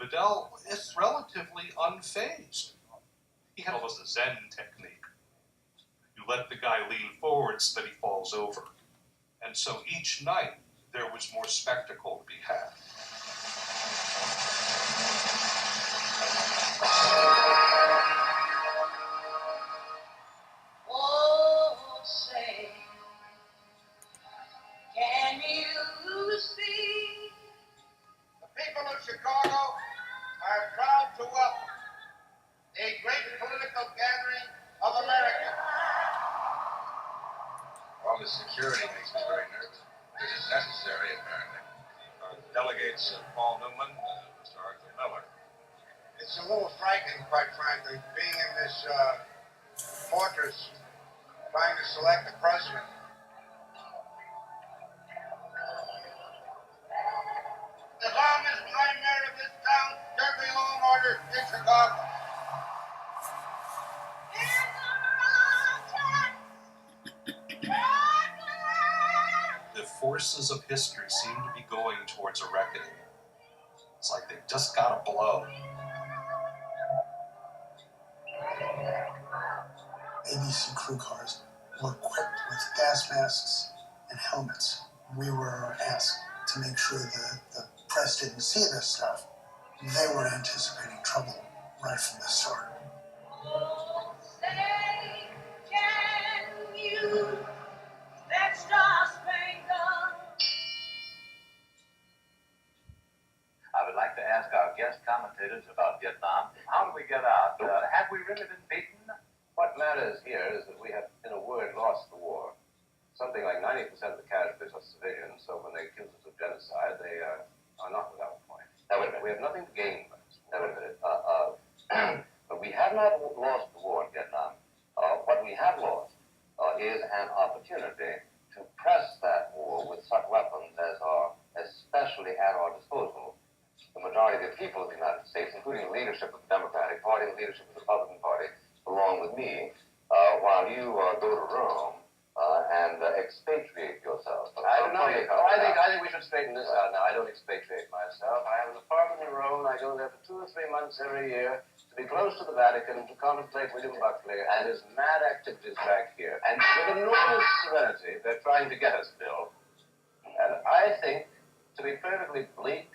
Fidel is relatively unfazed. He had almost a Zen technique. You let the guy lean forward so that he falls over. And so each night, there was more spectacle to be had. Oh, say, can you see? The people of Chicago are proud to welcome a great political gathering of Americans. All the security makes me very nervous. This is necessary, apparently. Delegates Paul Newman, Mr. Arthur Miller. It's a little frightening, quite frankly, being in this fortress, trying to select the president. As long as I'm mayor of this town, there'll be law and order in Chicago. The forces of history seem to be going towards a reckoning. It's like they've just got to blow. ABC crew cars were equipped with gas masks and helmets. We were asked to make sure that the press didn't see this stuff. They were anticipating trouble right from the start. Oh, say, can you, that star-spangled? I would like to ask our guest commentators about Vietnam. How did we get out? Have we really been beaten? What matters here is that we have, in a word, lost the war. Something like 90% of the casualties are civilians, so when they accuse us of genocide, they are not without point. Now, wait a minute. We have nothing to gain by this. Now, wait a minute. But we have not lost the war in Vietnam. What we have lost is an opportunity to press that war with such weapons as are especially at our disposal. The majority of the people of the United States, including the leadership of the Democratic Party, the leadership of the Republican Party, along with me, while you go to Rome and expatriate yourself. I think we should straighten this out now. I don't expatriate myself. I have an apartment in Rome. I go there for 2 or 3 months every year to be close to the Vatican, to contemplate William Buckley and his mad activities back here. And with enormous serenity, they're trying to get us, Bill. And I think, to be perfectly bleak